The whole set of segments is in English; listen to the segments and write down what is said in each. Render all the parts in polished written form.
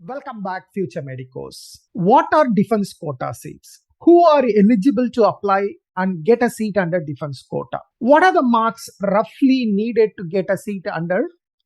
Welcome back, future medicos. What are defense quota seats? Who are eligible to apply and get a seat under defense quota? What are the marks roughly needed to get a seat under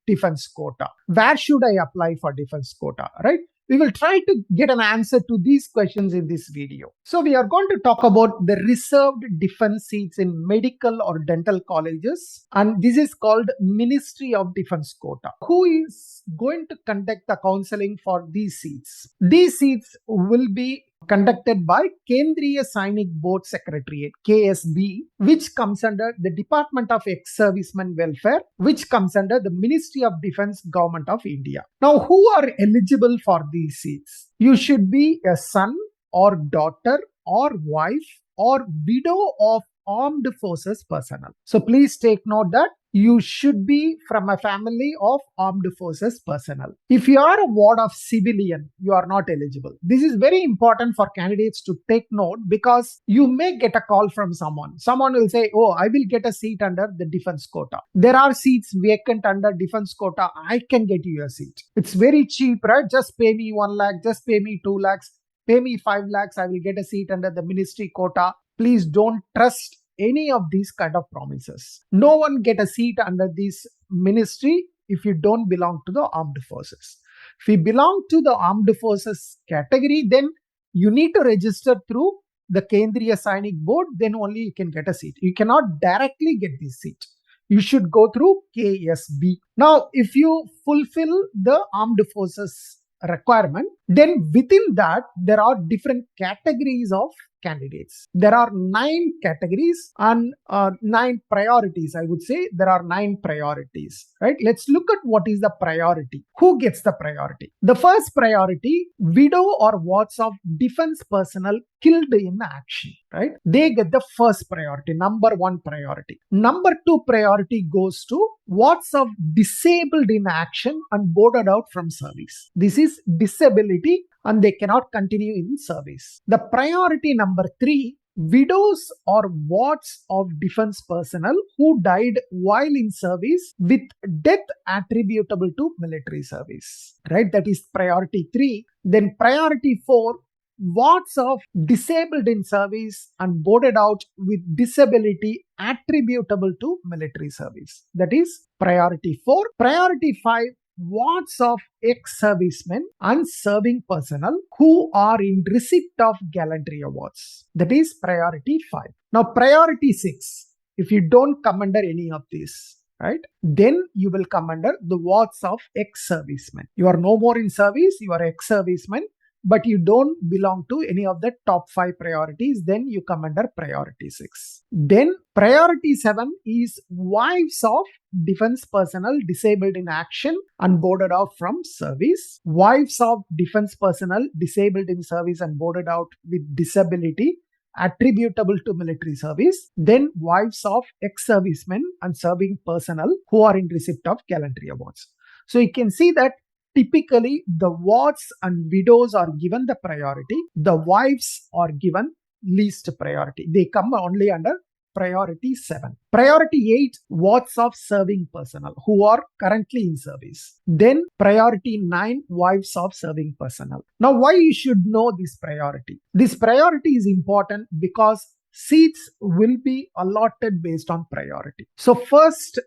defense quota? Where should I apply for defense quota, right? We will try to get an answer to these questions in this video. So we are going to talk about the reserved defense seats in medical or dental colleges, and this is called Ministry of Defence Quota. Who is going to conduct the counseling for these seats? These seats will be conducted by Kendriya Sainik Board Secretariat, KSB, which comes under the Department of Ex-Servicemen Welfare, which comes under the Ministry of Defence, Government of India. Now, who are eligible for these seats? You should be a son or daughter or wife or widow of armed forces personnel. So please take note that you should be from a family of armed forces personnel. If you are a ward of civilian, you are not eligible. This is very important for candidates to take note because you may get a call from someone. Someone will say, oh, I will get a seat under the defense quota. There are seats vacant under defense quota. I can get you a seat. It's very cheap, right? Just pay me 1 lakh, just pay me 2 lakhs, pay me 5 lakhs. I will get a seat under the ministry quota. Please don't trust any of these kind of promises. No one get a seat under this ministry if you don't belong to the armed forces. If you belong to the armed forces category, then you need to register through the Kendriya Sainik Board, then only you can get a seat. You cannot directly get this seat. You should go through KSB. Now, if you fulfill the armed forces requirement, then within that, there are different categories of candidates. There are 9 categories and 9 priorities. I would say there are 9 priorities, right? Let's look at what is the priority. Who gets the priority? The first priority, widow or wards of defense personnel killed in action, right? They get the first priority, number 1 priority. Number 2 priority goes to wards of disabled in action and boarded out from service. This is disability and they cannot continue in service. The priority number 3, widows or wards of defense personnel who died while in service with death attributable to military service, right? That is priority 3. Then priority 4, wards of disabled in service and boarded out with disability attributable to military service. That is priority 4. Priority 5, wards of ex-servicemen and serving personnel who are in receipt of gallantry awards. That is priority 5. Now priority 6, if you don't come under any of these, right, then you will come under the wards of ex-servicemen. You are no more in service, you are ex-servicemen, but you don't belong to any of the top 5 priorities, then you come under priority 6. Then priority 7 is wives of defense personnel disabled in action and boarded out from service. Wives of defense personnel disabled in service and boarded out with disability attributable to military service. Then wives of ex-servicemen and serving personnel who are in receipt of gallantry awards. So you can see that typically, the wards and widows are given the priority. The wives are given least priority. They come only under priority 7. Priority 8, wards of serving personnel who are currently in service. Then priority 9, wives of serving personnel. Now, why you should know this priority? This priority is important because seats will be allotted based on priority. So first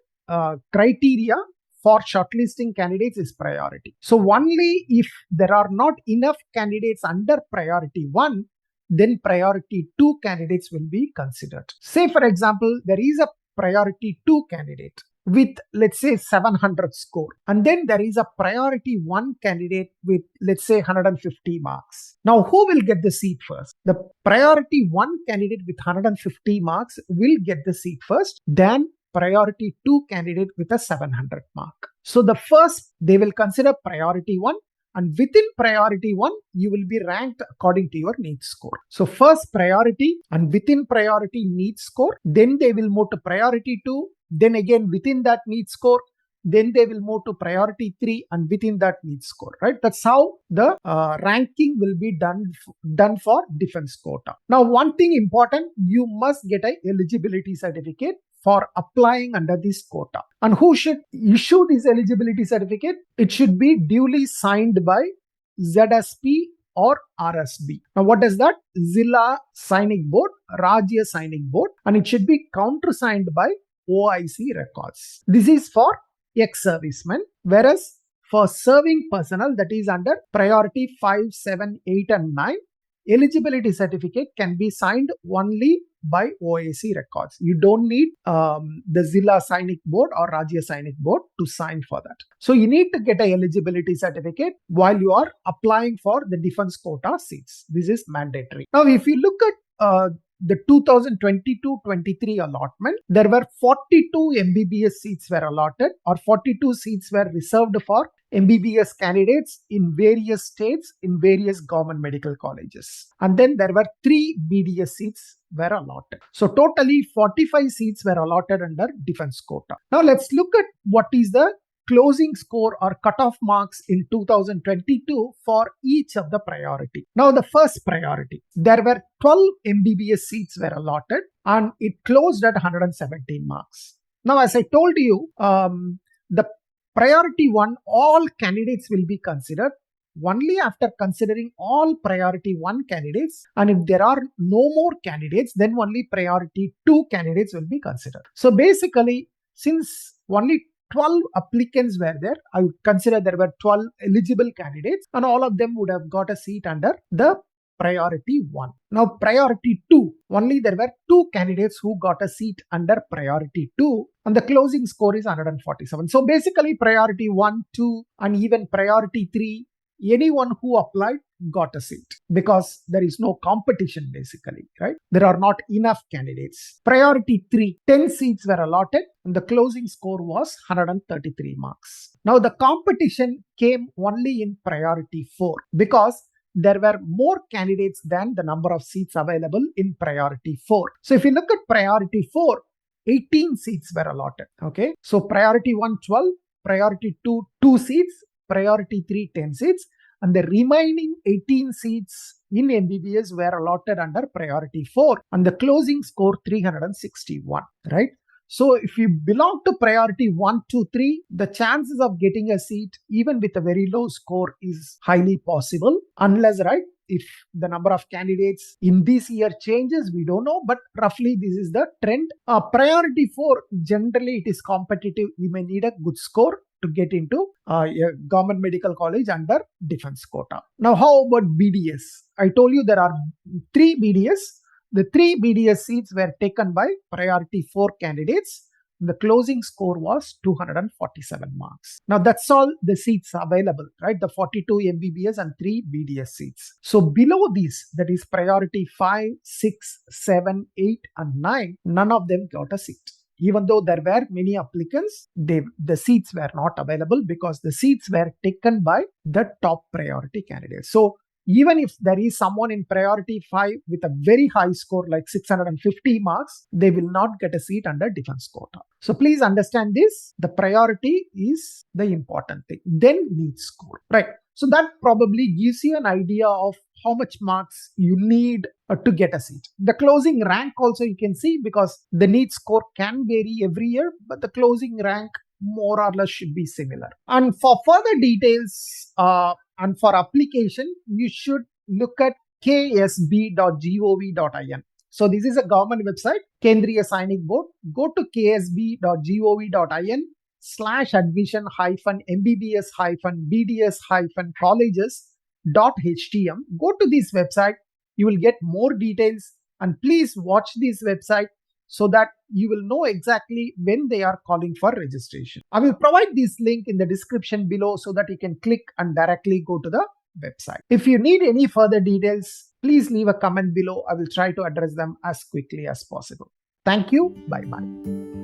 criteria for shortlisting candidates is priority. So only if there are not enough candidates under priority 1, then priority 2 candidates will be considered. Say for example, there is a priority 2 candidate with, let's say, 700 score. And then there is a priority 1 candidate with, let's say, 150 marks. Now, who will get the seat first? The priority 1 candidate with 150 marks will get the seat first. Then priority 2 candidate with a 700 mark. So the first, they will consider priority 1, and within priority 1, you will be ranked according to your NEET score. So first priority, and within priority NEET score, then they will move to priority 2, then again within that NEET score, then they will move to priority 3 and within that NEET score, right? That's how the ranking will be done for defense quota. Now, one thing important, you must get an eligibility certificate for applying under this quota. And who should issue this eligibility certificate? It should be duly signed by ZSP or RSB. Now what is that? Zilla Sainik Board, Rajya Sainik Board, and it should be countersigned by OIC records. This is for ex-servicemen, whereas for serving personnel, that is under priority 5, 7, 8 and 9, eligibility certificate can be signed only by OIC records. You don't need the Zilla Sainik Board or Rajya Sainik Board to sign for that. So you need to get an eligibility certificate while you are applying for the defense quota seats. This is mandatory. Now, if you look at the 2022-23 allotment, there were 42 MBBS seats were allotted, or 42 seats were reserved for MBBS candidates in various states in various government medical colleges. And then there were 3 BDS seats were allotted. So totally 45 seats were allotted under defense quota. Now let's look at what is the closing score or cutoff marks in 2022 for each of the priority. Now the first priority, there were 12 MBBS seats were allotted and it closed at 117 marks. Now as I told you, the priority 1, all candidates will be considered. Only after considering all priority 1 candidates, and if there are no more candidates, then only priority 2 candidates will be considered. So basically, since only 12 applicants were there, I would consider there were 12 eligible candidates and all of them would have got a seat under the priority 1. Now priority 2, only there were 2 candidates who got a seat under priority 2 and the closing score is 147. So basically priority 1, 2 and even priority 3, anyone who applied got a seat because there is no competition basically, right? There are not enough candidates. Priority 3, 10 seats were allotted and the closing score was 133 marks. Now the competition came only in priority 4 because there were more candidates than the number of seats available in priority 4. So if you look at priority 4, 18 seats were allotted. Okay. So priority 1, 12, priority 2, 2 seats, priority 3, 10 seats, and the remaining 18 seats in MBBS were allotted under priority 4 and the closing score 361, right? So if you belong to priority 1, 2, 3, the chances of getting a seat even with a very low score is highly possible, unless, right, if the number of candidates in this year changes, we don't know, but roughly this is the trend. Priority 4, generally it is competitive. You may need a good score to get into a government medical college under defense quota. Now, how about BDS? I told you there are 3 BDS. The 3 BDS seats were taken by priority 4 candidates. The closing score was 247 marks. Now that's all the seats available, right? The 42 MBBS and 3 BDS seats. So below these, that is priority 5, 6, 7, 8 and 9, none of them got a seat. Even though there were many applicants, the seats were not available because the seats were taken by the top priority candidates. So even if there is someone in priority 5 with a very high score like 650 marks, they will not get a seat under defense quota. So please understand this. The priority is the important thing. Then need score, right? So that probably gives you an idea of how much marks you need to get a seat. The closing rank also you can see because the need score can vary every year, but the closing rank more or less should be similar. And for further details and for application, you should look at ksb.gov.in. So this is a government website, Kendriya Sainik Board. Go to ksb.gov.in/admission-mbbbs-colleges.htm. Go to this website. You will get more details and please watch this website so that you will know exactly when they are calling for registration. I will provide this link in the description below so that you can click and directly go to the website. If you need any further details, please leave a comment below. I will try to address them as quickly as possible. Thank you. Bye-bye.